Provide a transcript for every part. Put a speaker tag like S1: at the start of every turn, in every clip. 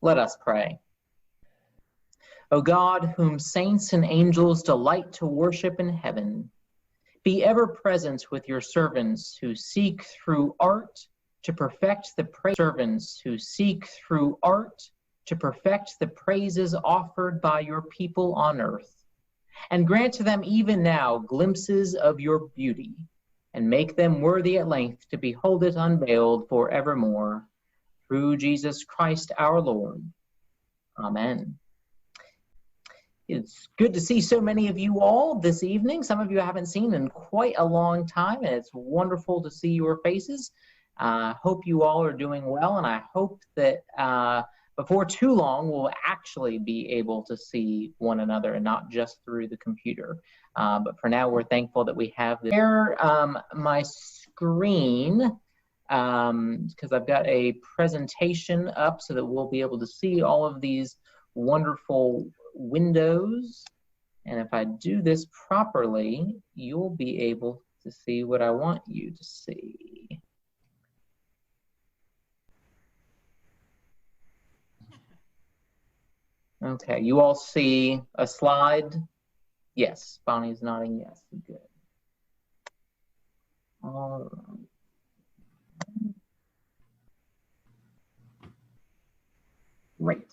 S1: Let us pray. O God, whom saints and angels delight to worship in heaven, be ever present with your servants who seek through art to perfect the praises offered by your people on earth, and grant to them even now glimpses of your beauty, and make them worthy at length to behold it unveiled forevermore. Through Jesus Christ our Lord. Amen. It's good to see so many of you all this evening. Some of you I haven't seen in quite a long time, and it's wonderful to see your faces. Hope you all are doing well, and I hope that before too long we'll actually be able to see one another and not just through the computer. But for now, we're thankful that we have this. Share my screen because I've got a presentation up so that we'll be able to see all of these wonderful windows, and if I do this properly, you'll be able to see what I want you to see. Okay, you all see a slide? Yes, Bonnie's nodding yes. Good. All right. Great.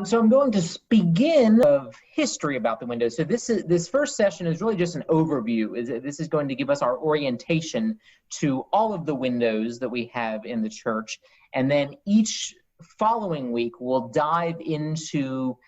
S1: So I'm going to begin of history about the windows. So this first session is really just an overview. This is going to give us our orientation to all of the windows that we have in the church. And then each following week, we'll dive into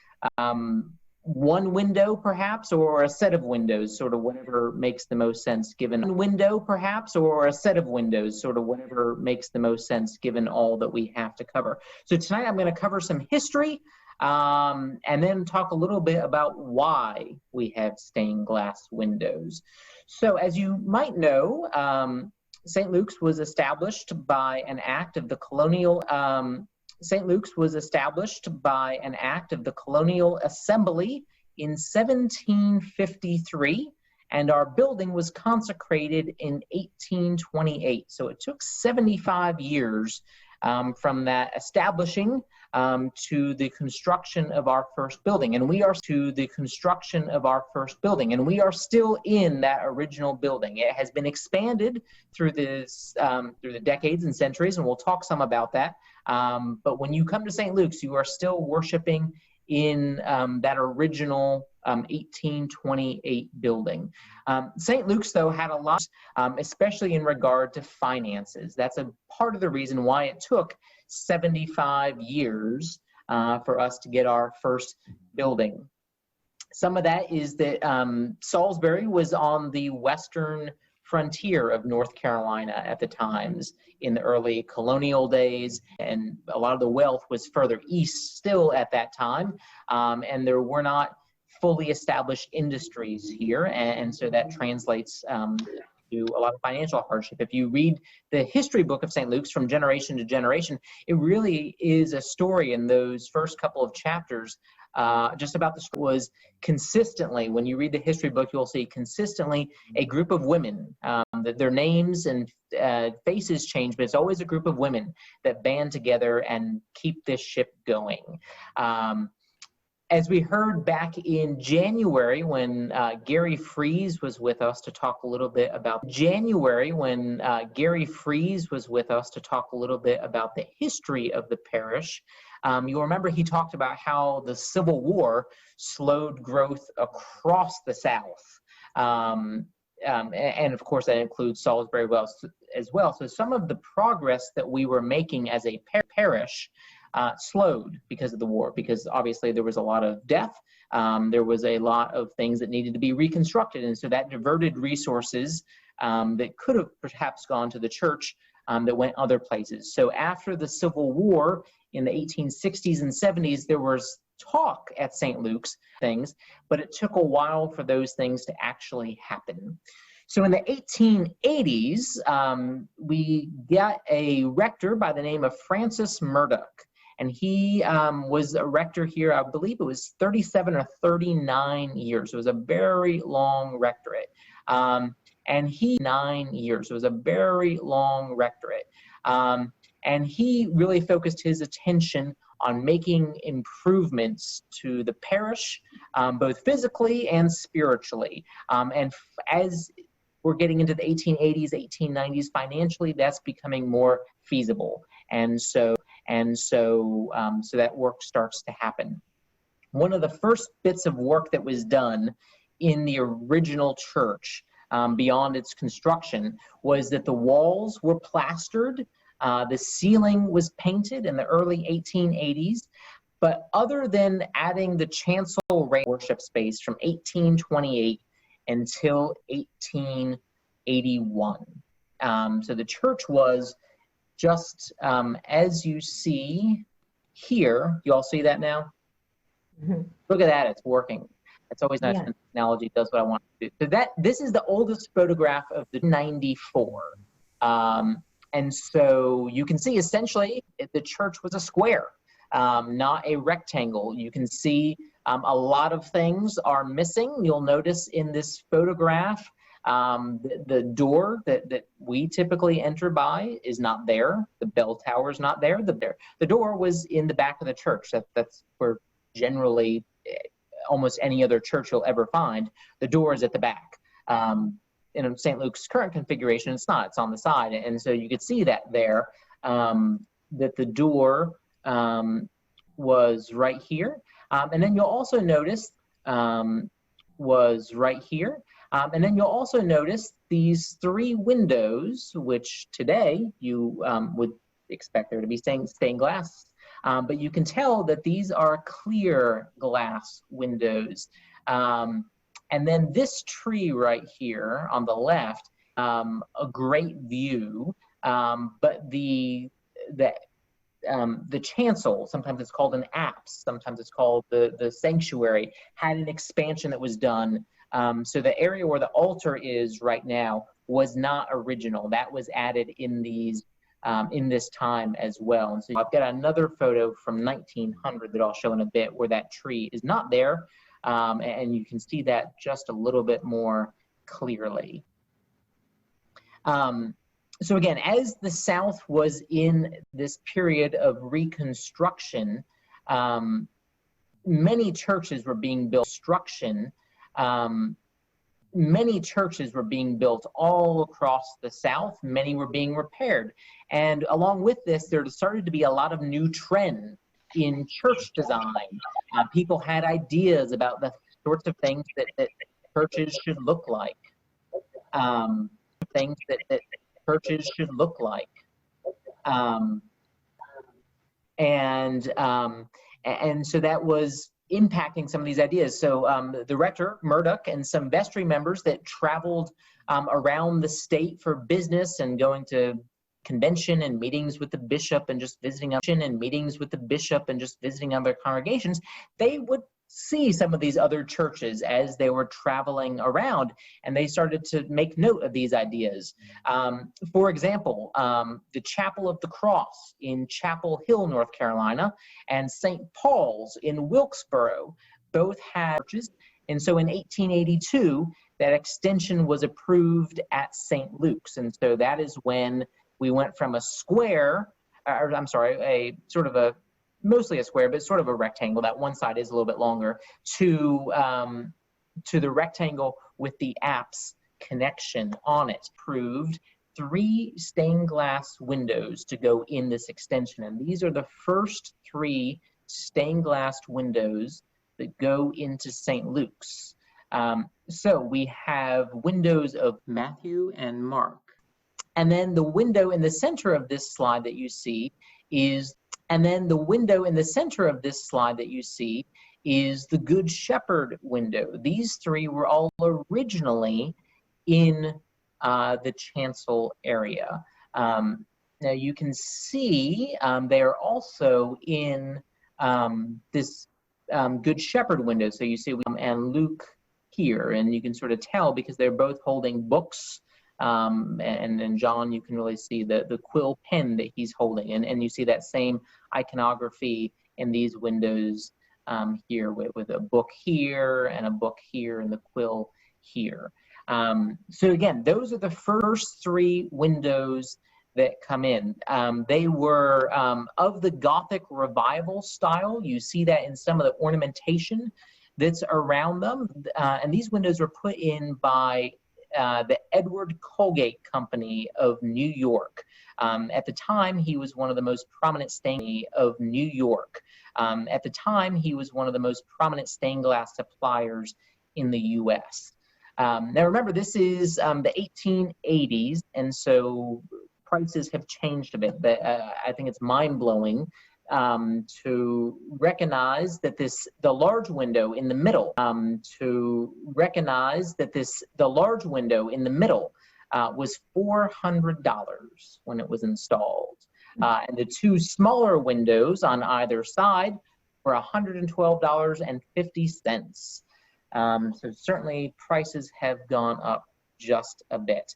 S1: one window perhaps, or a set of windows, sort of whatever makes the most sense given one window perhaps, or a set of windows, sort of whatever makes the most sense given all that we have to cover. So tonight I'm going to cover some history, and then talk a little bit about why we have stained glass windows. So as you might know, St. Luke's was established by an act of the colonial St. Luke's was established by an act of the Colonial Assembly in 1753, and our building was consecrated in 1828. So it took 75 years from that establishing to the construction of our first building, and we are still in that original building. It has been expanded through the decades and centuries, and we'll talk some about that. But when you come to St. Luke's, you are still worshiping in that original 1828 building. St. Luke's, though, had a lot, especially in regard to finances. That's a part of the reason why it took 75 years for us to get our first building. Some of that is that Salisbury was on the western frontier of North Carolina at the times in the early colonial days, and a lot of the wealth was further east still at that time, and there were not fully established industries here, and so that translates to a lot of financial hardship. If you read the history book of St. Luke's from generation to generation, it really is a story in those first couple of chapters just about the story. Was consistently, when you read the history book, you'll see consistently a group of women, that their names and faces change, but it's always a group of women that band together and keep this ship going. As we heard back in January when Gary Fries was with us to talk a little bit about the history of the parish, you'll remember he talked about how the Civil War slowed growth across the South. And of course that includes Salisbury as well. So some of the progress that we were making as a parish slowed because of the war, because obviously there was a lot of death, there was a lot of things that needed to be reconstructed, and so that diverted resources that could have perhaps gone to the church that went other places. So after the Civil War in the 1860s and 70s, there was talk at St. Luke's things, but it took a while for those things to actually happen. So in the 1880s, we got a rector by the name of Francis Murdoch. And he was a rector here, I believe it was 37 or 39 years. It was a very long rectorate. And he 9 years. It was a very long rectorate. And he really focused his attention making improvements to the parish, both physically and spiritually. As we're getting into the 1880s, 1890s, financially, that's becoming more feasible. So that work starts to happen. One of the first bits of work that was done in the original church, beyond its construction, was that the walls were plastered, the ceiling was painted in the early 1880s, but other than adding the chancel worship space from 1828 until 1881. So the church was just as you see here. You all see that now? Mm-hmm. Look at that, it's working. It's always nice when technology does what I want to do. So this is the oldest photograph of the 94. And so you can see essentially the church was a square, not a rectangle. You can see a lot of things are missing. You'll notice in this photograph, the door that we typically enter by is not there. The bell tower is not there. The door was in the back of the church. That's where generally almost any other church you'll ever find, the door is at the back. In St. Luke's current configuration, it's not. It's on the side. And so you could see that there, that the door was right here. And then you'll also notice was right here. And then you'll also notice these three windows, which today you would expect there to be stained glass. But you can tell that these are clear glass windows. And then this tree right here on the left, a great view, but the chancel, sometimes it's called an apse, sometimes it's called the sanctuary, had an expansion that was done. So the area where the altar is right now was not original. That was added in this time as well. And so I've got another photo from 1900 that I'll show in a bit where that tree is not there. And you can see that just a little bit more clearly. So again, as the South was in this period of reconstruction, many churches were being built. Many churches were being built all across the South. Many were being repaired. And along with this, there started to be a lot of new trends in church design. People had ideas about the sorts of things that churches should look like. Things that churches should look like. And so that was impacting some of these ideas. So the rector, Murdoch, and some vestry members that traveled around the state for business and going to convention and meetings with the bishop and just visiting other congregations, they would see some of these other churches as they were traveling around, and they started to make note of these ideas. For example, the Chapel of the Cross in Chapel Hill, North Carolina, and St. Paul's in Wilkesboro both had churches. And so in 1882, that extension was approved at St. Luke's. And so that is when we went from a square, mostly a square, but sort of a rectangle. That one side is a little bit longer, to the rectangle with the apse connection on it. Proved 3 stained glass windows to go in this extension. And these are the first 3 stained glass windows that go into St. Luke's. So we have windows of Matthew and Mark. And then the window in the center of this slide that you see is the Good Shepherd window. These 3 were all originally in the chancel area. Now you can see they are also in this Good Shepherd window. So you see and Luke here, and you can sort of tell because they're both holding books. And John, you can really see the quill pen that he's holding, and you see that same iconography in these windows here with a book here and a book here and the quill here. So again, those are the first 3 windows that come in. They were of the Gothic Revival style. You see that in some of the ornamentation that's around them. And these windows were put in by the Edward Colgate Company of New York. At the time, he was one of the most prominent of New York. At the time, he was one of the most prominent stained glass suppliers in the U.S. Now, remember, this is the 1880s, and so prices have changed a bit. But I think it's mind-blowing to recognize that the large window in the middle, was $400 when it was installed. And the two smaller windows on either side were $112.50. So certainly prices have gone up just a bit.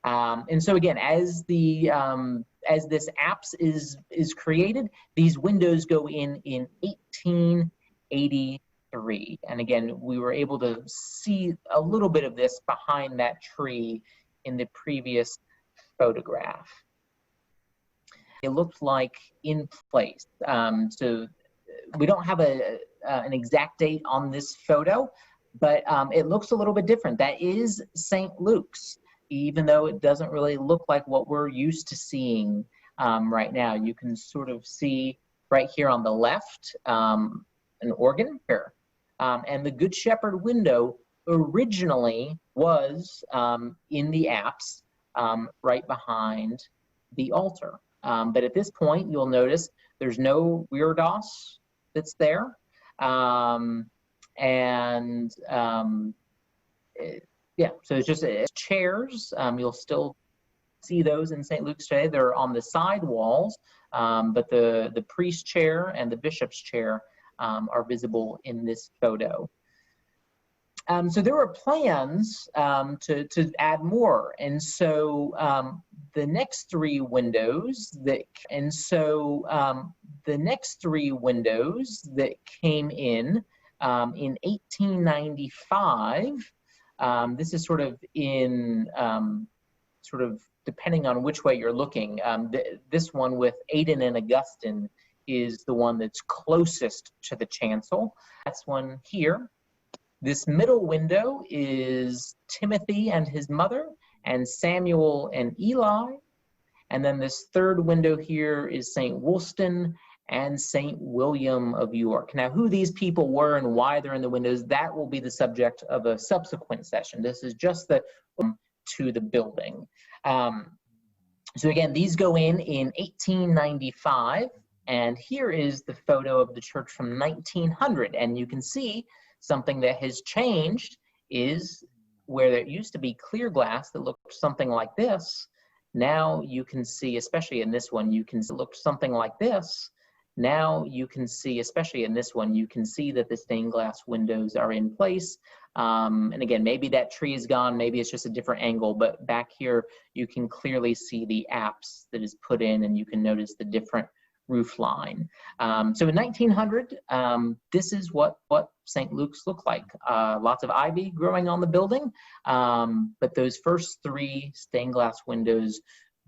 S1: And so again, as this apse is created, these windows go in 1883. And again, we were able to see a little bit of this behind that tree in the previous photograph. It looked like in place. So we don't have an exact date on this photo, but it looks a little bit different. That is St. Luke's, even though it doesn't really look like what we're used to seeing right now. You can sort of see right here on the left an organ here. And the Good Shepherd window originally was in the apse right behind the altar. But at this point, you'll notice there's no reredos that's there. Yeah, so it's just chairs. You'll still see those in St. Luke's today. They're on the side walls, but the priest's chair and the bishop's chair are visible in this photo. So there were plans to add more, and so the next three windows that came in 1895. This is sort of in depending on which way you're looking. This one with Aidan and Augustine is the one that's closest to the chancel. That's one here. This middle window is Timothy and his mother, and Samuel and Eli. And then this third window here is St. Wulstan and St. William of York. Now, who these people were and why they're in the windows, that will be the subject of a subsequent session. This is just the to the building. So again, these go in 1895, and here is the photo of the church from 1900, and you can see something that has changed is where there used to be clear glass that looked something like this. Now you can see, especially in this one, you can look something like this. Now you can see, especially in this one, you can see that the stained glass windows are in place. And again, maybe that tree is gone, maybe it's just a different angle, but back here you can clearly see the apse that is put in, and you can notice the different roof line. So in 1900, this is what St. Luke's looked like. Lots of ivy growing on the building, but those first three stained glass windows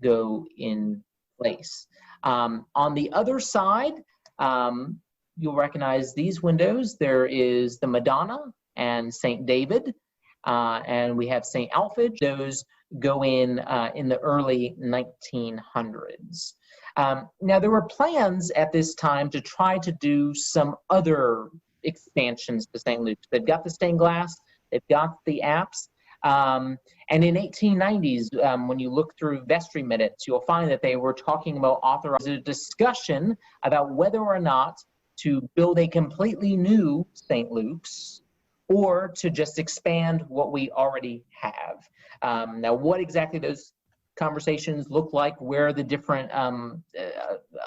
S1: go in place. On the other side, you'll recognize these windows. There is the Madonna and St. David, and we have St. Alphege. Those go in the early 1900s. Now, there were plans at this time to try to do some other expansions to St. Luke's. They've got the stained glass, they've got the apse, and in 1890s, when you look through vestry minutes, you'll find that they were talking about authorizing a discussion about whether or not to build a completely new St. Luke's or to just expand what we already have. Now, what exactly those conversations look like, where the different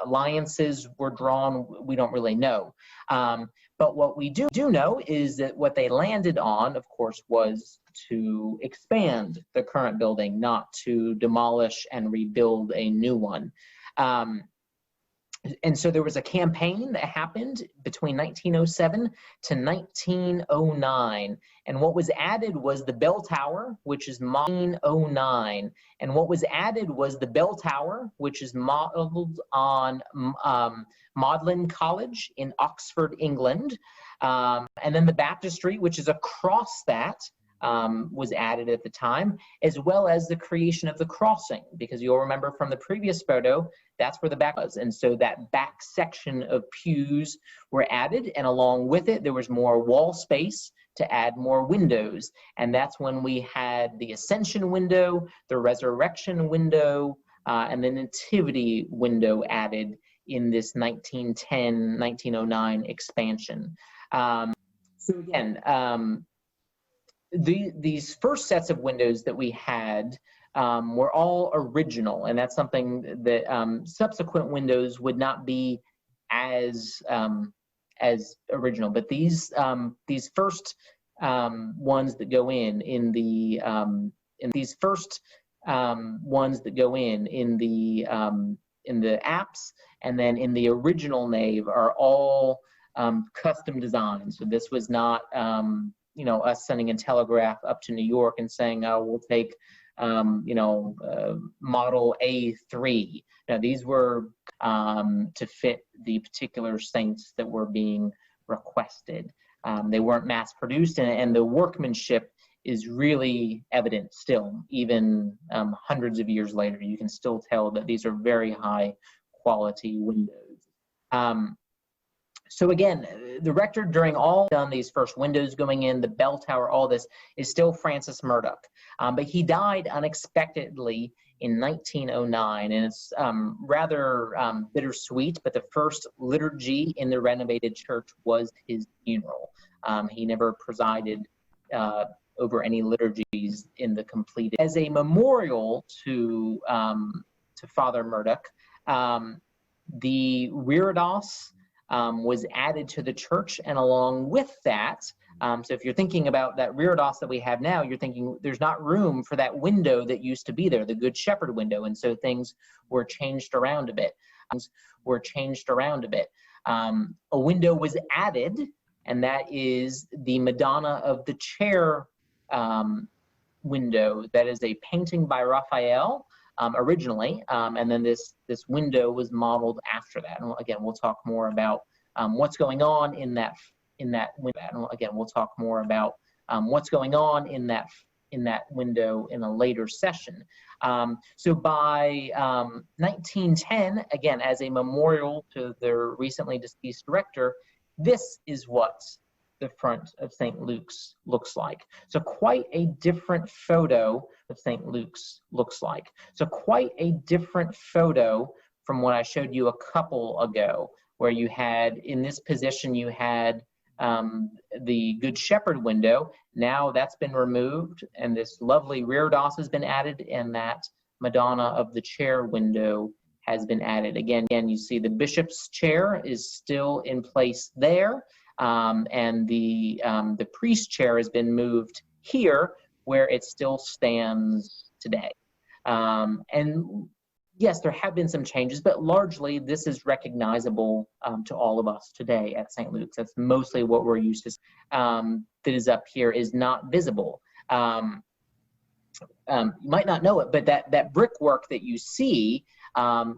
S1: alliances were drawn, we don't really know. But what we do know is that what they landed on, of course, was to expand the current building, not to demolish and rebuild a new one. And so there was a campaign that happened between 1907 to 1909. And what was added was the bell tower, which is 1909. And what was added was the bell tower, which is modeled on Magdalen College in Oxford, England. And then the baptistry, which is across that, was added at the time, as well as the creation of the crossing, because you'll remember from the previous photo, that's where the back was. And so that back section of pews were added, and along with it, there was more wall space to add more windows. And that's when we had the Ascension window, the Resurrection window, and the Nativity window added in this 1910-1909 expansion. So again, these first sets of windows that we had were all original, and that's something that subsequent windows would not be as original. But these first ones that go in the apse and then in the original nave are all custom designed. So this was not us sending a telegraph up to New York and saying, oh, we'll take model A3. Now, these were to fit the particular saints that were being requested. They weren't mass produced, and the workmanship is really evident still, even hundreds of years later. You can still tell that these are very high quality windows. So again, the rector during all done these first windows going in, the bell tower, all this is still Francis Murdoch. But he died unexpectedly in 1909, and it's rather bittersweet, but the first liturgy in the renovated church was his funeral. He never presided over any liturgies in the completed. As a memorial to Father Murdoch, the reredos was added to the church, and along with that, so if you're thinking about that reredos that we have now, you're thinking there's not room for that window that used to be there, the Good Shepherd window, and so things were changed around a bit. A window was added, and that is the Madonna of the Chair window. That is a painting by Raphael. Originally, and then this window was modeled after that. And again, we'll talk more about what's going on in that window. And again, we'll talk more about what's going on in that window in a later session. So by 1910, again, as a memorial to their recently deceased rector, this is what the front of St. Luke's looks like. So quite a different photo of St. Luke's looks like. So quite a different photo from what I showed you a couple ago, where you had, in this position, you had the Good Shepherd window. Now that's been removed, and this lovely reredos has been added, and that Madonna of the Chair window has been added. Again, you see the bishop's chair is still in place there. And the priest chair has been moved here, where it still stands today. And yes, there have been some changes, but largely this is recognizable to all of us today at St. Luke's. That's mostly what we're used to. That is up here is not visible. You might not know it, but that brickwork that you see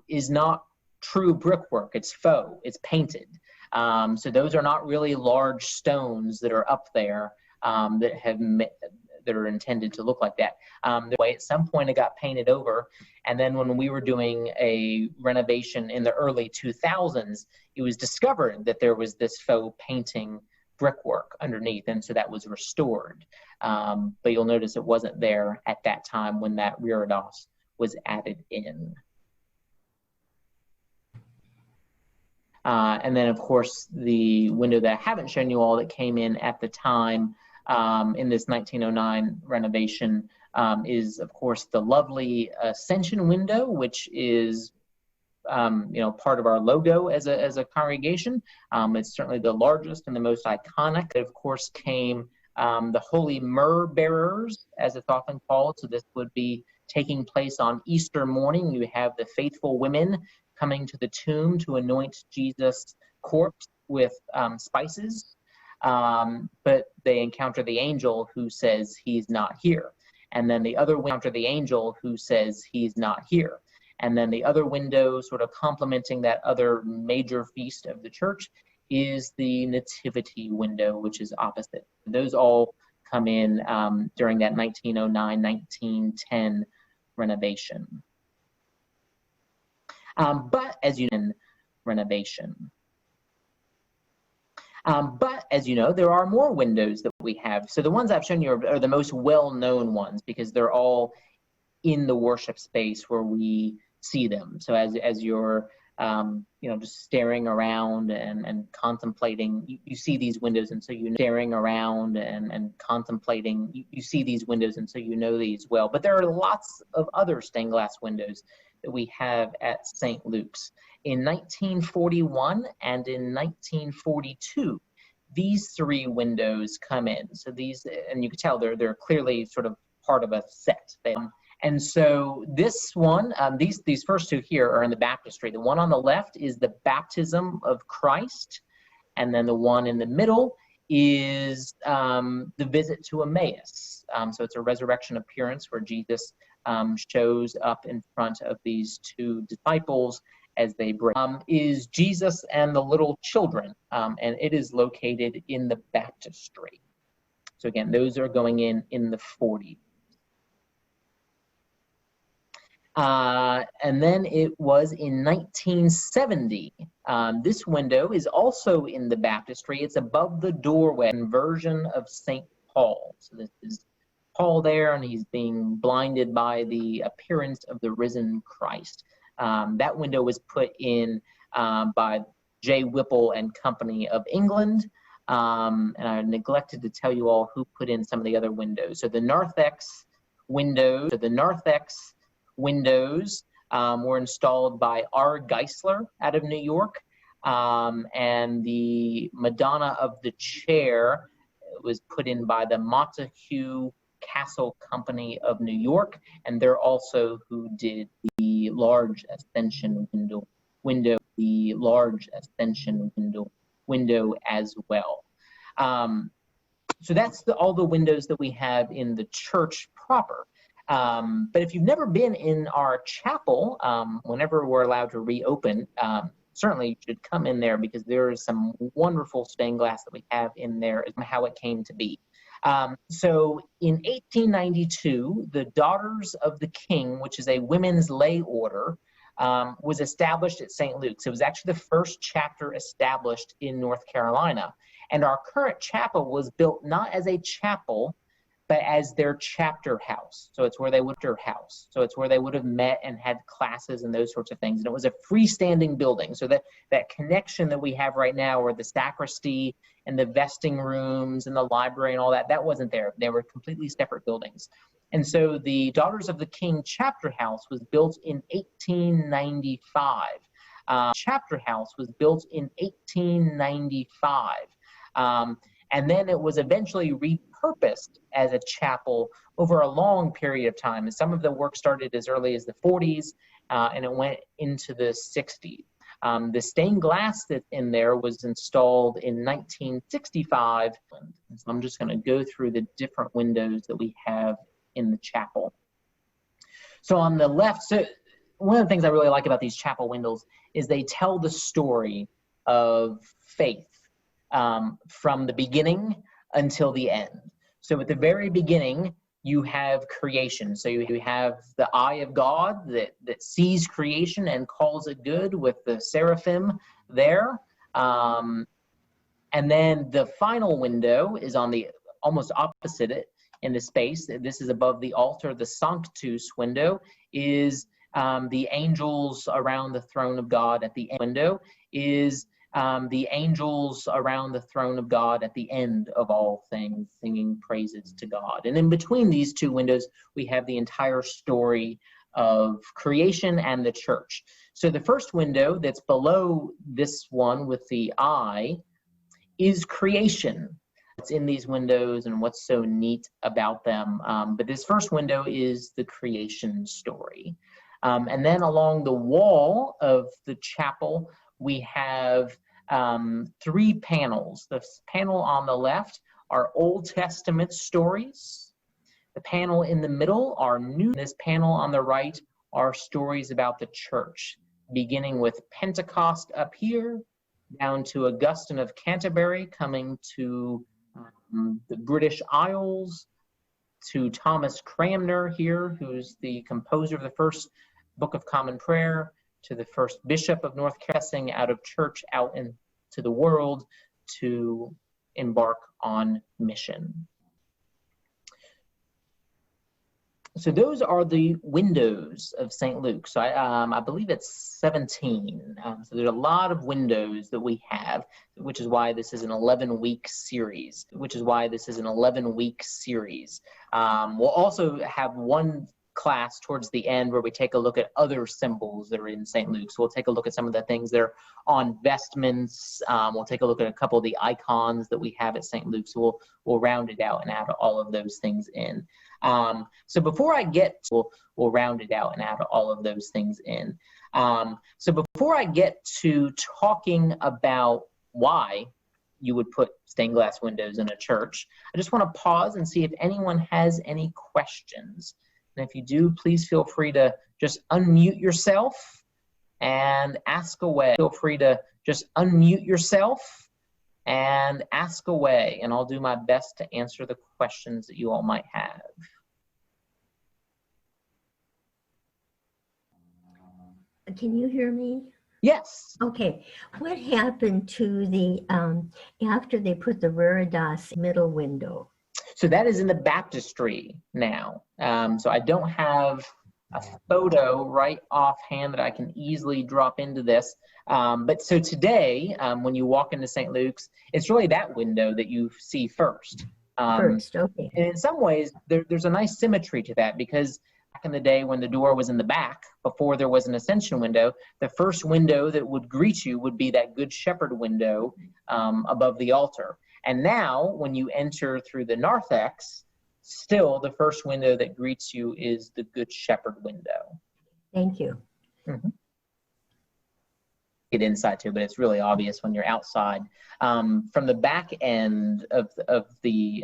S1: is not true brickwork. It's faux. It's painted. So those are not really large stones that are up there that are intended to look like that. The way at some point it got painted over, and then when we were doing a renovation in the early 2000s, it was discovered that there was this faux painting brickwork underneath, and so that was restored. But you'll notice it wasn't there at that time when that reredos was added in. And then, of course, the window that I haven't shown you all that came in at the time in this 1909 renovation is, of course, the lovely Ascension window, which is part of our logo as a congregation. It's certainly the largest and the most iconic. Of course, came the Holy Myrrh Bearers, as it's often called. So this would be taking place on Easter morning. You have the faithful women coming to the tomb to anoint Jesus' corpse with spices, but they encounter the angel who says he's not here. And then the other encounter the angel who says he's not here. And then the other window, sort of complementing that other major feast of the church, is the nativity window, which is opposite. Those all come in during that 1909-1910 renovation. But as you know, there are more windows that we have. So the ones I've shown you are the most well-known ones because they're all in the worship space where we see them. So as you're just staring around and contemplating, you see these windows, and so staring around and contemplating, you see these windows, and so you know these well. But there are lots of other stained glass windows that we have at St. Luke's. In 1941 and in 1942, these three windows come in. So these, and you can tell they're clearly sort of part of a set. And so this one, these first two here are in the baptistry. The one on the left is the baptism of Christ, and then the one in the middle is the visit to Emmaus. So it's a resurrection appearance where Jesus shows up in front of these two disciples as they break. Is Jesus and the little children, and it is located in the baptistry. So again, those are going in the 40s. And then it was in 1970. This window is also in the baptistry. It's above the doorway, conversion of St. Paul. So this is Paul there, and he's being blinded by the appearance of the risen Christ. That window was put in by J. Whipple and Company of England. And I neglected to tell you all who put in some of the other windows. So the narthex windows, were installed by R. Geisler out of New York, and the Madonna of the Chair was put in by the Montague Castle Company of New York, and they're also who did the large ascension window as well. So that's all the windows that we have in the church proper. But if you've never been in our chapel, whenever we're allowed to reopen, certainly you should come in there because there is some wonderful stained glass that we have in there, and how it came to be. So in 1892, the Daughters of the King, which is a women's lay order, was established at St. Luke's. It was actually the first chapter established in North Carolina. And our current chapel was built not as a chapel, but as their chapter house. So it's where they would have met and had classes and those sorts of things. And it was a freestanding building. So that connection that we have right now, where the sacristy and the vesting rooms and the library and all that wasn't there. They were completely separate buildings. And so the Daughters of the King chapter house was built in 1895. And then it was eventually repurposed as a chapel over a long period of time. And some of the work started as early as the 40s, and it went into the 60s. The stained glass that's in there was installed in 1965. So I'm just going to go through the different windows that we have in the chapel. So on the left, so one of the things I really like about these chapel windows is they tell the story of faith from the beginning until the end. So at the very beginning, you have creation. So you have the eye of God that sees creation and calls it good, with the seraphim there. And then the final window is on the almost opposite it in the space. This is above the altar. The Sanctus window is the angels around the throne of God. At the end window is the angels around the throne of God at the end of all things, singing praises to God. And in between these two windows, we have the entire story of creation and the church. So the first window that's below this one with the eye is creation. What's in these windows and what's so neat about them. But this first window is the creation story. And then along the wall of the chapel, we have 3 panels. The panel on the left are Old Testament stories. The panel in the middle are new. This panel on the right are stories about the church, beginning with Pentecost up here, down to Augustine of Canterbury coming to the British Isles, to Thomas Cranmer here, who's the composer of the first Book of Common Prayer, to the first Bishop of North Carolina out of church out into the world to embark on mission. So those are the windows of St. Luke. So I believe it's 17. So there's a lot of windows that we have, which is why this is an 11-week series. We'll also have one class towards the end where we take a look at other symbols that are in St. Luke. So we'll take a look at some of the things that are on vestments. We'll take a look at a couple of the icons that we have at St. Luke. So we'll round it out and add all of those things in. So before I get to, we'll round it out and add all of those things in. So before I get to talking about why you would put stained glass windows in a church, I just want to pause and see if anyone has any questions. And if you do, please feel free to just unmute yourself and ask away. Feel free to just unmute yourself and ask away, and I'll do my best to answer the questions that you all might have.
S2: Can you hear me?
S1: Yes.
S2: Okay. What happened to the, after they put the Veritas middle window?
S1: So that is in the baptistry now. So I don't have a photo right offhand that I can easily drop into this. But so today, when you walk into St. Luke's, it's really that window that you see first.
S2: Okay.
S1: And in some ways, there's a nice symmetry to that, because back in the day when the door was in the back, before there was an ascension window, the first window that would greet you would be that Good Shepherd window above the altar. And now, when you enter through the narthex, still the first window that greets you is the Good Shepherd window.
S2: Thank you.
S1: Mm-hmm. Get inside too, but it's really obvious when you're outside. From the back end of the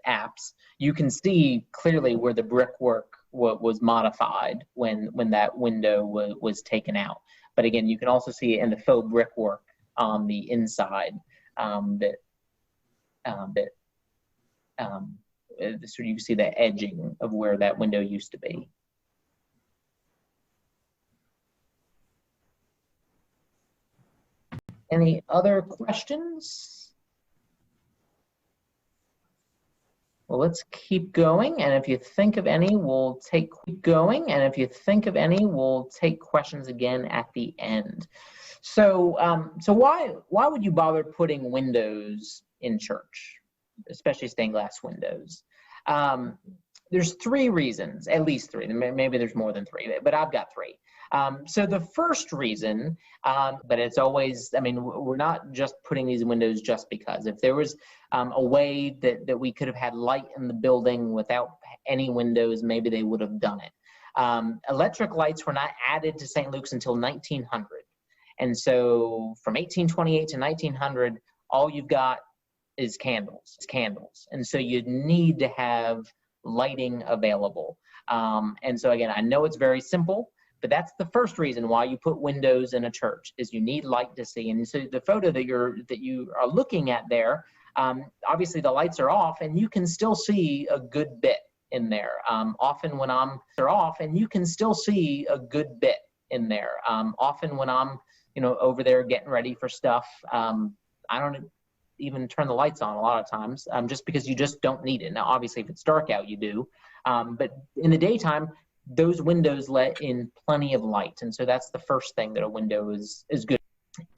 S1: apse, you can see clearly where the brickwork was modified when that window was taken out. But again, you can also see it in the faux brickwork on the inside so you can see the edging of where that window used to be. Any other questions? Well, let's keep going, and if you think of any, we'll take questions again at the end. So, so why would you bother putting windows in church, especially stained glass windows? There's 3 reasons, at least 3. Maybe there's more than 3, but I've got 3. So the first reason, but it's always, I mean, we're not just putting these windows just because. If there was a way that we could have had light in the building without any windows, maybe they would have done it. Electric lights were not added to St. Luke's until 1900. And so from 1828 to 1900, all you've got is candles. And so you need to have lighting available. And so again, I know it's very simple, but that's the first reason why you put windows in a church, is you need light to see. And so the photo that you are looking at there, obviously the lights are off and you can still see a good bit in there. Often when they're off and you can still see a good bit in there. Often when I'm, over there getting ready for stuff, I don't even turn the lights on a lot of times, just because you just don't need it. Now, obviously, if it's dark out, you do. But in the daytime, those windows let in plenty of light. And so that's the first thing that a window is good,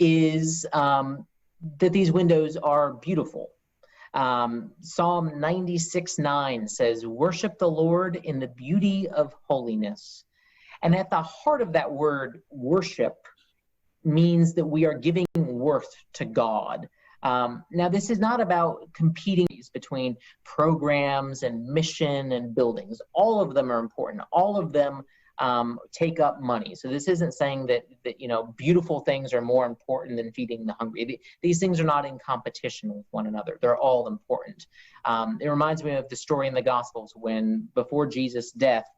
S1: is that these windows are beautiful. Psalm 96:9 says, "Worship the Lord in the beauty of holiness." And at the heart of that word, worship, means that we are giving worth to God. Now, this is not about competing between programs and mission and buildings. All of them are important. All of them take up money. So this isn't saying that beautiful things are more important than feeding the hungry. These things are not in competition with one another. They're all important. It reminds me of the story in the Gospels when before Jesus' death,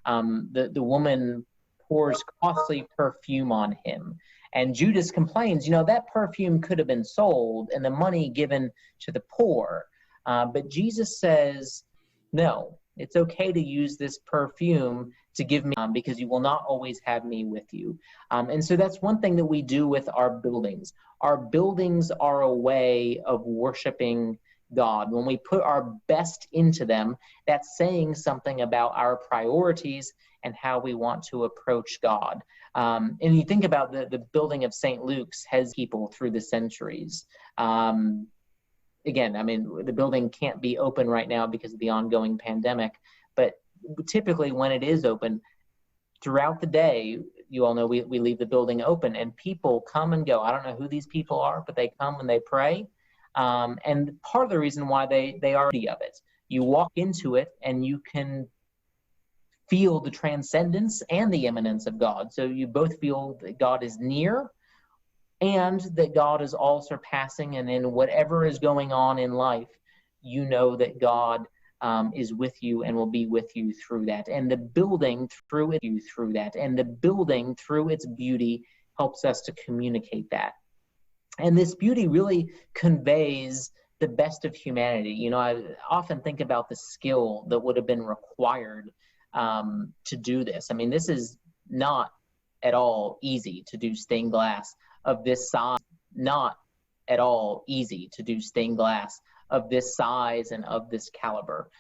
S1: the woman pours costly perfume on him. And Judas complains, that perfume could have been sold and the money given to the poor. But Jesus says, no, it's okay to use this perfume to give me, because you will not always have me with you. And so that's one thing that we do with our buildings. Our buildings are a way of worshiping God. When we put our best into them, that's saying something about our priorities and how we want to approach God. And you think about the building of St. Luke's has people through the centuries. Again, the building can't be open right now because of the ongoing pandemic, but typically when it is open, throughout the day, you all know we leave the building open and people come and go. I don't know who these people are, but they come and they pray. And part of the reason why they are of it, you walk into it and you can feel the transcendence and the immanence of God. So you both feel that God is near and that God is all surpassing, and in whatever is going on in life, you know that God is with you and will be with you through that. And the building through its beauty helps us to communicate that. And this beauty really conveys the best of humanity. I often think about the skill that would have been required to do this. This is not at all easy to do stained glass of this size, not at all easy to do stained glass of this size and of this caliber.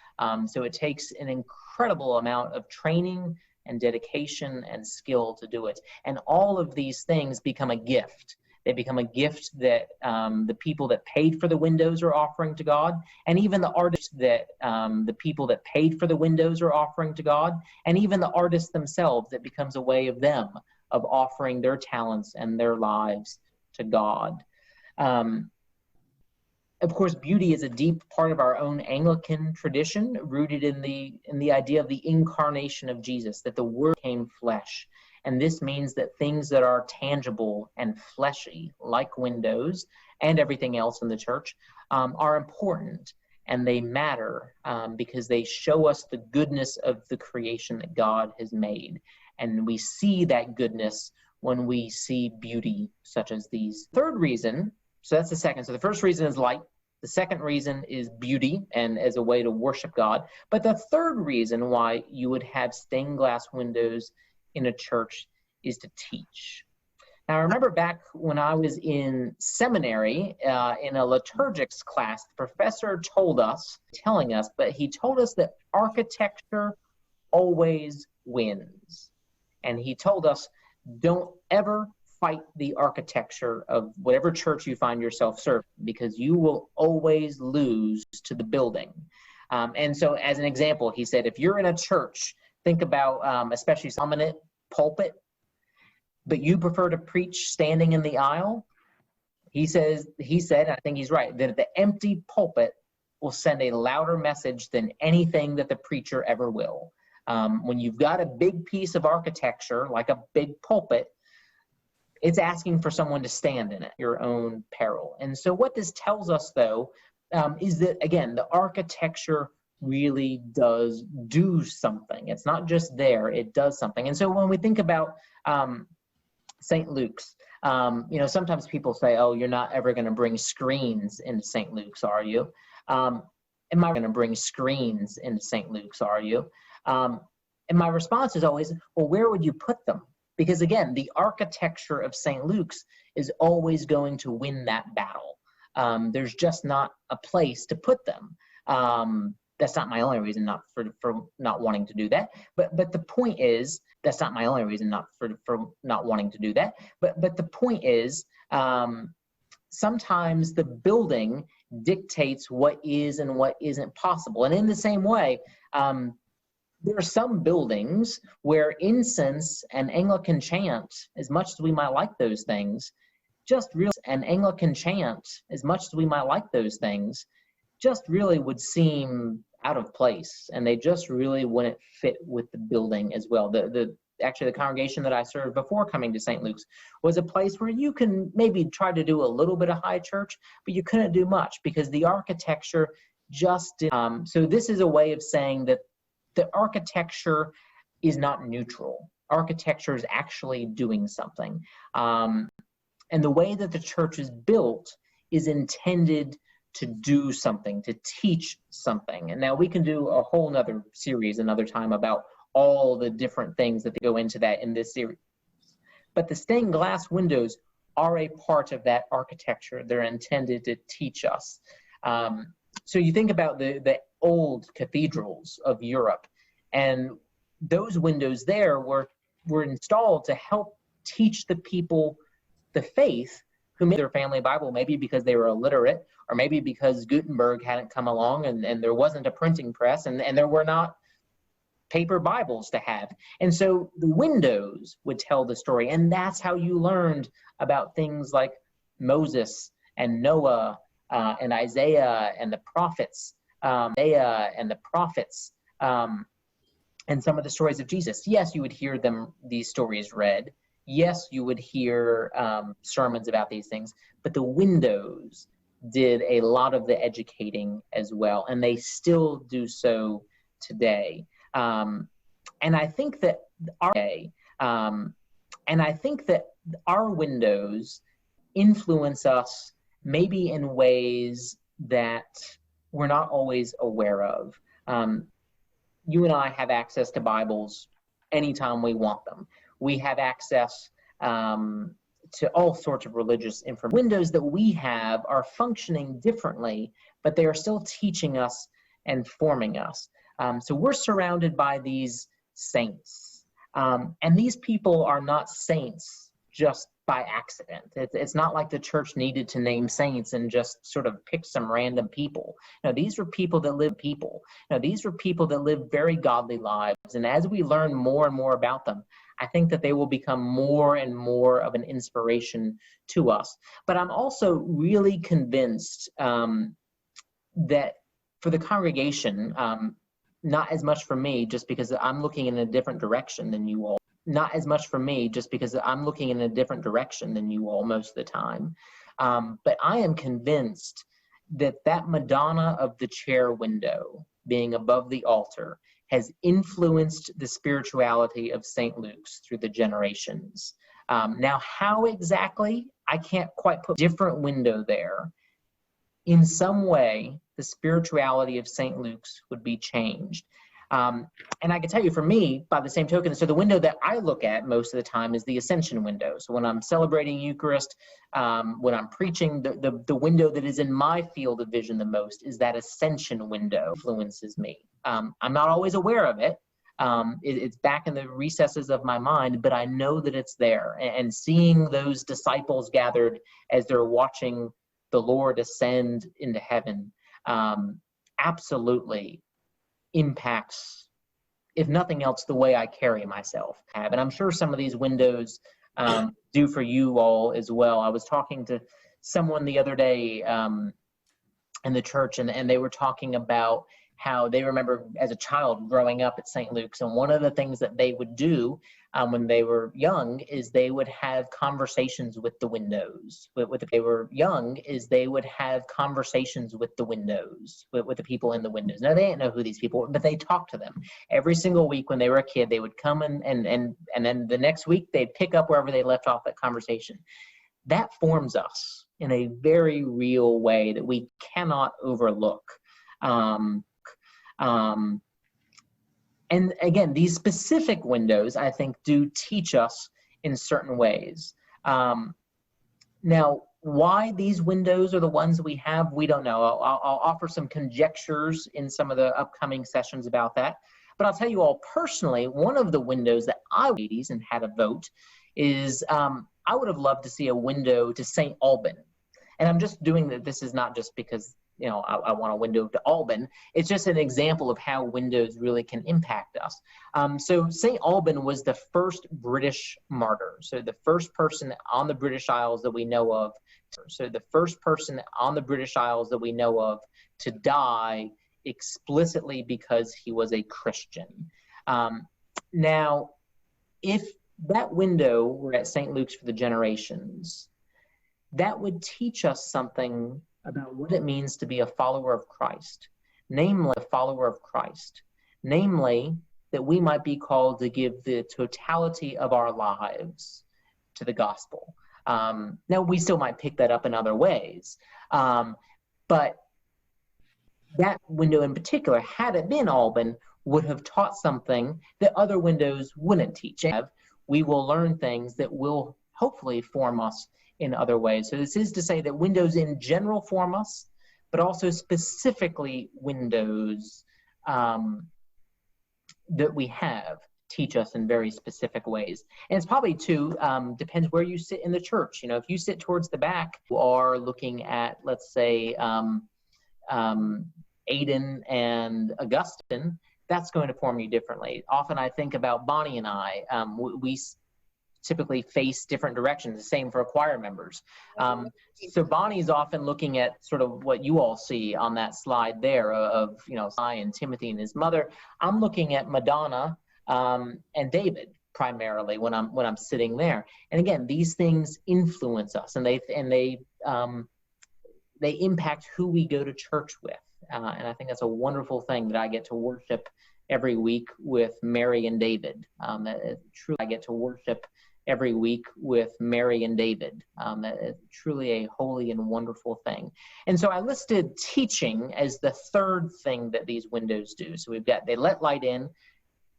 S1: So it takes an incredible amount of training and dedication and skill to do it. And all of these things become a gift. They become a gift that the people that paid for the windows are offering to God, and even the artists that the people that paid for the windows are offering to God, and even the artists themselves, it becomes a way of them of offering their talents and their lives to God. Of course, beauty is a deep part of our own Anglican tradition, rooted in the idea of the incarnation of Jesus, that the Word became flesh. And this means that things that are tangible and fleshy, like windows and everything else in the church, are important and they matter because they show us the goodness of the creation that God has made. And we see that goodness when we see beauty such as these. Third reason, so that's the second. So the first reason is light. The second reason is beauty and as a way to worship God. But the third reason why you would have stained glass windows in a church is to teach. Now, I remember back when I was in seminary, in a liturgics class, the professor told us that architecture always wins. And he told us, don't ever fight the architecture of whatever church you find yourself serving, because you will always lose to the building. And so as an example, he said, if you're in a church, think about especially prominent pulpit, but you prefer to preach standing in the aisle. He said, and I think he's right, that the empty pulpit will send a louder message than anything that the preacher ever will. When you've got a big piece of architecture, like a big pulpit, it's asking for someone to stand in it, your own peril. And so what this tells us, though, is that, again, the architecture really does do something. It's not just there, it does something. And so when we think about St. Luke's, sometimes people say, oh, you're not ever going to bring screens into St. Luke's, are you? Am I going to bring screens into St. Luke's, are you? And my response is always, well, where would you put them? Because again, the architecture of St. Luke's is always going to win that battle. There's just not a place to put them. That's not my only reason not for not wanting to do that. But the point is, that's not my only reason not for not wanting to do that. But the point is, sometimes the building dictates what is and what isn't possible. And in the same way, there are some buildings where incense and Anglican chant, as much as we might like those things, just really would seem out of place, and they just really wouldn't fit with the building as well. Actually, the congregation that I served before coming to St. Luke's was a place where you can maybe try to do a little bit of high church, but you couldn't do much because the architecture just didn't. So this is a way of saying that the architecture is not neutral. Architecture is actually doing something. And the way that the church is built is intended to do something, to teach something. And now we can do a whole nother series another time about all the different things that go into that in this series. But the stained glass windows are a part of that architecture. They're intended to teach us. So you think about the old cathedrals of Europe, and those windows there were installed to help teach the people the faith who made their family Bible, maybe because they were illiterate, or maybe because Gutenberg hadn't come along and there wasn't a printing press and there were not paper Bibles to have. And so the windows would tell the story. And that's how you learned about things like Moses and Noah and Isaiah and the prophets, and some of the stories of Jesus. Yes, you would hear these stories read. Yes, you would hear sermons about these things, but the windows did a lot of the educating as well, and they still do so today. And I think that our windows influence us maybe in ways that we're not always aware of. You and I have access to Bibles anytime we want them. We have access to all sorts of religious information. Windows that we have are functioning differently, but they are still teaching us and forming us. So we're surrounded by these saints. And these people are not saints just by accident. It's not like the church needed to name saints and just sort of pick some random people. No, these were people that live These were people that live very godly lives. And as we learn more and more about them, I think that they will become more and more of an inspiration to us. But I'm also really convinced that for the congregation, not as much for me, just because I'm looking in a different direction than you all. Not as much for me, just because I'm looking in a different direction than you all most of the time. But I am convinced that Madonna of the chair window being above the altar has influenced the spirituality of St. Luke's through the generations. Now, how exactly? I can't quite put a different window there. In some way, the spirituality of St. Luke's would be changed. And I can tell you, for me, by the same token, so the window that I look at most of the time is the Ascension window. So when I'm celebrating Eucharist, when I'm preaching, the window that is in my field of vision the most is that Ascension window. Influences me. I'm not always aware of it. It's back in the recesses of my mind, but I know that it's there. And seeing those disciples gathered as they're watching the Lord ascend into heaven, absolutely impacts, if nothing else, the way I carry myself. And I'm sure some of these windows do for you all as well. I was talking to someone the other day in the church, and they were talking about how they remember as a child growing up at St. Luke's, and one of the things that they would do when they were young is they would have conversations with the windows. If they were young, is they would have conversations with the windows, with the people in the windows. Now, they didn't know who these people were, but they talked to them. Every single week when they were a kid, they would come and then the next week they'd pick up wherever they left off that conversation. That forms us in a very real way that we cannot overlook. And again, these specific windows, I think, do teach us in certain ways. Now, why these windows are the ones we have, we don't know. I'll offer some conjectures in some of the upcoming sessions about that. But I'll tell you all personally, one of the windows that I would and had a vote is I would have loved to see a window to St. Alban. And I'm just doing that. This is not just because I want a window to Alban. It's just an example of how windows really can impact us. So St. Alban was the first British martyr. So the first person on the British Isles that we know of. So the first person on the British Isles that we know of to die explicitly because he was a Christian. Now, if that window were at St. Luke's for the Generations, that would teach us something about what it means to be a follower of Christ, namely a follower of Christ, namely that we might be called to give the totality of our lives to the gospel. Now, we still might pick that up in other ways, but that window in particular, had it been Alban, would have taught something that other windows wouldn't teach. We will learn things that will hopefully form us in other ways. So this is to say that windows in general form us, but also specifically windows that we have teach us in very specific ways. And it's probably too, depends where you sit in the church. If you sit towards the back, you are looking at, let's say, Aidan and Augustine, that's going to form you differently. Often I think about Bonnie and I, we typically face different directions, the same for choir members. So Bonnie's often looking at sort of what you all see on that slide there of, I and Timothy and his mother. I'm looking at Madonna and David primarily when I'm sitting there. And again, these things influence us, and they impact who we go to church with. And I think that's a wonderful thing that I get to worship every week with Mary and David. Truly, I get to worship every week with Mary and David. That is truly a holy and wonderful thing. And so I listed teaching as the third thing that these windows do. So they let light in,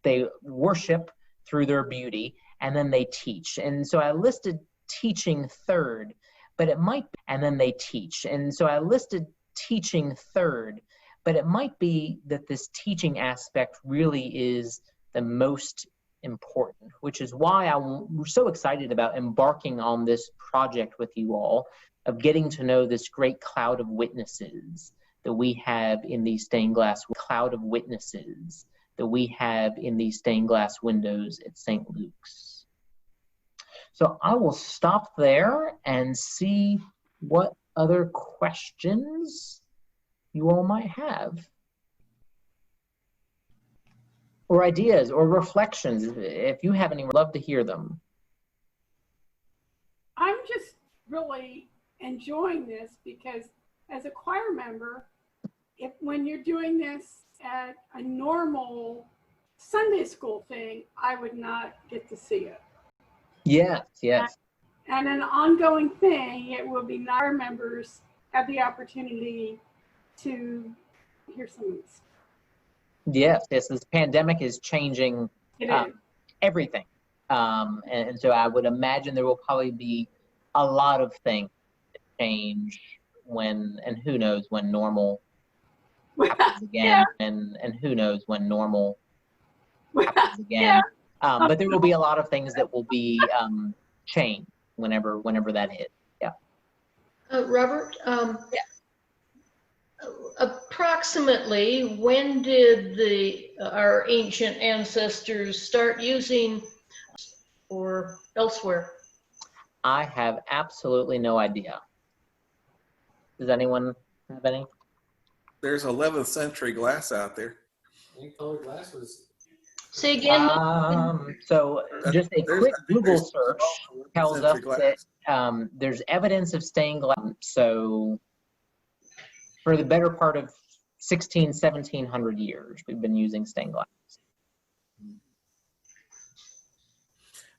S1: they worship through their beauty, and then they teach. And so I listed teaching third, but it might be, and then they teach. And so I listed teaching third, but it might be that this teaching aspect really is the most important, which is why I'm so excited about embarking on this project with you all, of getting to know this great cloud of witnesses that we have in these stained glass windows at St. Luke's. So I will stop there and see what other questions you all might have, or ideas or reflections. If you have any, I'd love to hear them.
S3: I'm just really enjoying this because as a choir member, when you're doing this at a normal Sunday school thing, I would not get to see it.
S1: Yes.
S3: And an ongoing thing, it will be choir members have the opportunity to hear some of this.
S1: Yes, this pandemic is changing everything. And so I would imagine there will probably be a lot of things that change and who knows when normal happens again, and who knows when normal happens again. But there will be a lot of things that will be changed whenever that hits. Yeah.
S4: Robert, approximately when did our ancient ancestors start using or elsewhere?
S1: I have absolutely no idea. Does anyone have any?
S5: There's 11th century glass out there.
S6: Colored glass was.
S4: Say again.
S1: So just a quick Google search tells us that there's evidence of stained glass. So for the better part of 1700 years, we've been using stained glass.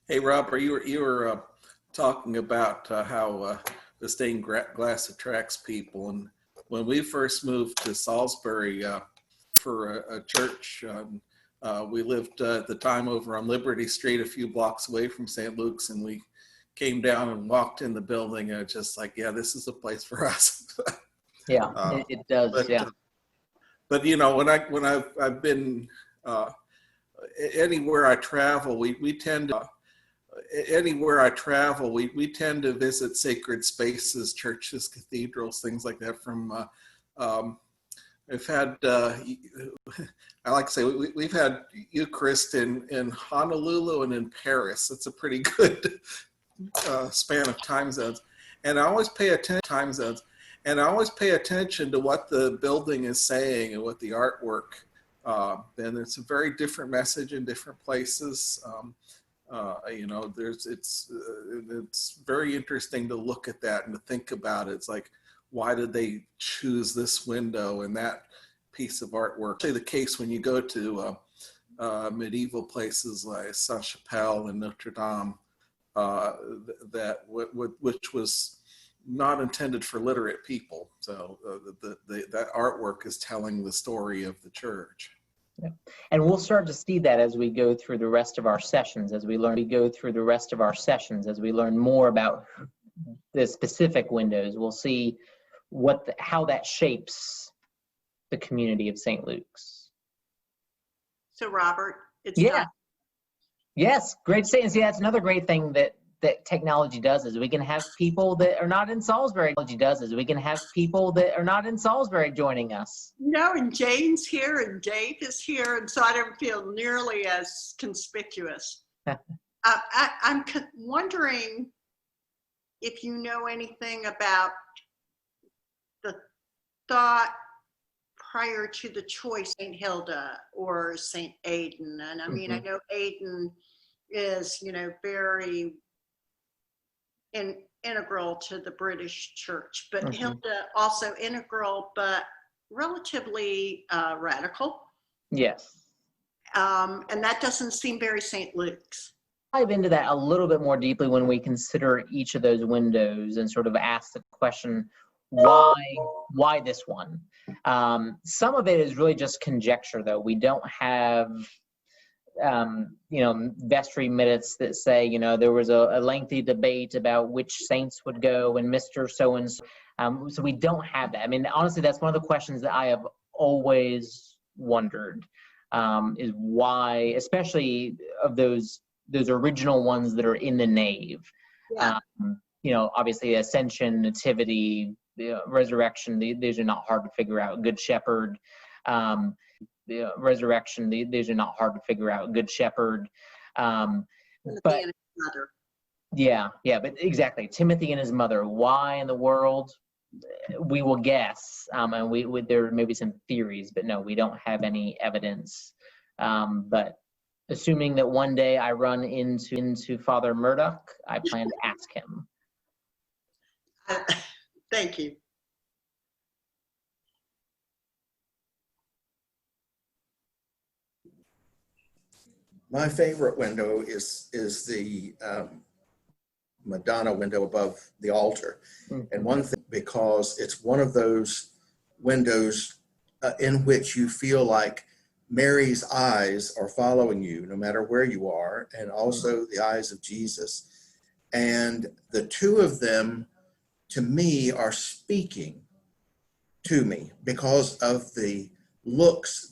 S5: Hey, Rob, you were talking about how the stained glass attracts people. And when we first moved to Salisbury for a church, we lived at the time over on Liberty Street, a few blocks away from St. Luke's, and we came down and walked in the building, and just like, yeah, this is the place for us.
S1: Yeah, it does.
S5: But you know, when I've been anywhere I travel, we tend to. Anywhere I travel, we tend to visit sacred spaces, churches, cathedrals, things like that. We've had, I like to say, we've had Eucharist in Honolulu and in Paris. It's a pretty good span of time zones. And I always pay attention to time zones. And I always pay attention to what the building is saying and what the artwork. And it's a very different message in different places. It's very interesting to look at that and to think about it. It's like, why did they choose this window and that piece of artwork? Say the case when you go to medieval places like Saint-Chapelle and Notre Dame, which was not intended for literate people. So that artwork is telling the story of the church.
S1: Yeah. And we'll start to see that as we go through the rest of our sessions, as we learn more about the specific windows. We'll see how that shapes the community of St. Luke's.
S7: So Robert, it's
S1: Yeah. Yes, great to see. And see, that's another great thing that technology does is we can have people that are not in Salisbury. Joining us.
S7: No, and Jane's here and Dave is here, and so I don't feel nearly as conspicuous. I'm wondering if you know anything about the thought prior to the choice, St. Hilda or St. Aidan. And I mean, I know Aidan is, very integral to the British church, but Hilda also integral, but relatively radical.
S1: Yes.
S7: And that doesn't seem very St. Luke's.
S1: Dive into that a little bit more deeply when we consider each of those windows and sort of ask the question, why this one? Some of it is really just conjecture, though. We don't have vestry minutes that say, there was a lengthy debate about which saints would go and Mr. So-and-so. So we don't have that. I mean, honestly, that's one of the questions that I have always wondered, is why, especially of those original ones that are in the nave.
S7: Yeah.
S1: Obviously Ascension, Nativity, Resurrection, these are not hard to figure out. Good Shepherd, Resurrection, these are not hard to figure out. Good Shepherd. But exactly. Timothy and his mother. Why in the world? We will guess, and there may be some theories, but no, we don't have any evidence. But assuming that one day I run into Father Murdoch, I plan to ask him.
S7: Thank you.
S8: My favorite window is the Madonna window above the altar. And one thing, because it's one of those windows in which you feel like Mary's eyes are following you no matter where you are, and also the eyes of Jesus. And the two of them, to me, are speaking to me because of the looks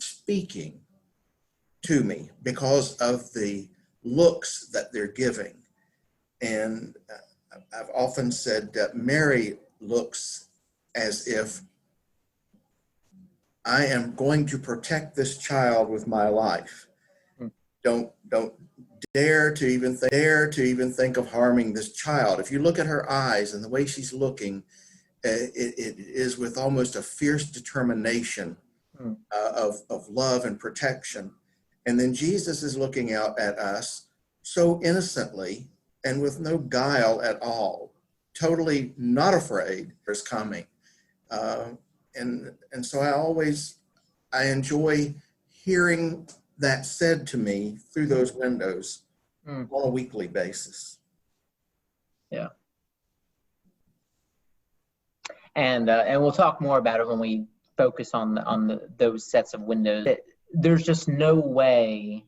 S8: that they're giving. And I've often said that Mary looks as if I am going to protect this child with my life. Don't dare to even think of harming this child. If you look at her eyes and the way she's looking, it is with almost a fierce determination of love and protection. And then Jesus is looking out at us so innocently and with no guile at all, totally not afraid there's coming. And so I enjoy hearing that said to me through those windows on a weekly basis.
S1: Yeah. And we'll talk more about it when we focus on those sets of windows. There's just no way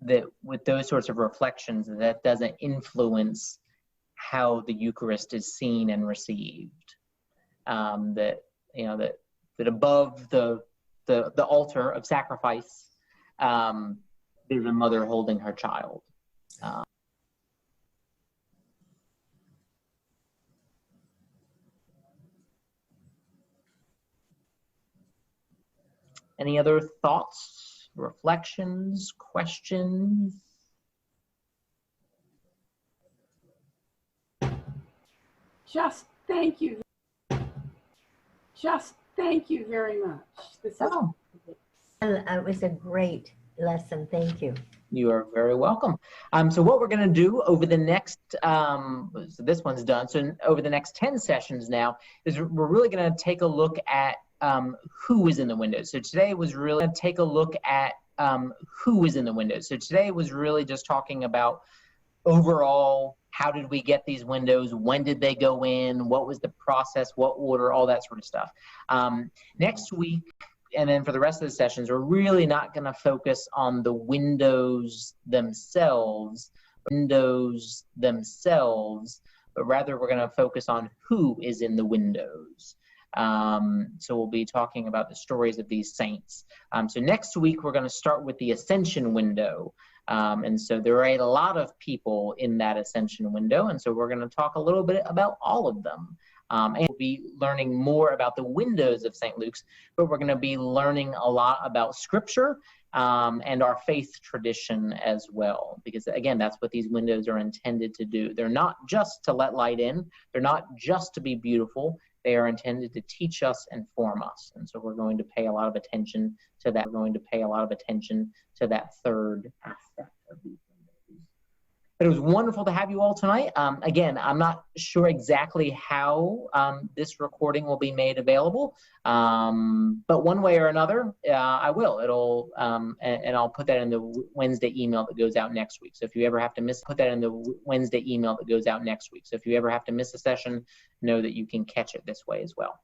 S1: that with those sorts of reflections that doesn't influence how the Eucharist is seen and received. That above the altar of sacrifice, there's a mother holding her child. Any other thoughts, reflections, questions?
S3: Just thank you. just thank you very much. This is
S1: Oh,
S2: It was a great lesson. Thank you.
S1: you are very welcome. So what we're going to do over the next, so this one's done. So over the next 10 sessions now is we're really going to take a look at who is in the windows. So today was really going to take a look at who is in the windows. So today was really just talking about overall, how did we get these windows? When did they go in? What was the process? What order? All that sort of stuff. Next week, and then for the rest of the sessions, we're really not going to focus on the windows themselves, but rather we're going to focus on who is in the windows. So we'll be talking about the stories of these saints. So next week, we're going to start with the Ascension window. And so there are a lot of people in that Ascension window. And so we're going to talk a little bit about all of them. And we'll be learning more about the windows of St. Luke's, but we're going to be learning a lot about Scripture and our faith tradition as well. Because again, that's what these windows are intended to do. They're not just to let light in. They're not just to be beautiful. They are intended to teach us and form us. And so we're going to pay a lot of attention to that. We're going to pay a lot of attention to that third aspect of these windows. But it was wonderful to have you all tonight. Again, I'm not sure exactly how this recording will be made available, but one way or another, I will. It'll and I'll put that in the Wednesday email that goes out next week. So if you ever have to put that in the Wednesday email that goes out next week. So if you ever have to miss a session, know that you can catch it this way as well.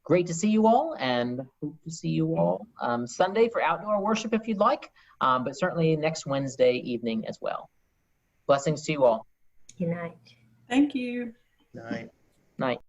S1: Great to see you all, and hope to see you all Sunday for outdoor worship if you'd like, but certainly next Wednesday evening as well. Blessings to you all.
S2: Good night.
S9: Thank you.
S8: Night.
S1: Night.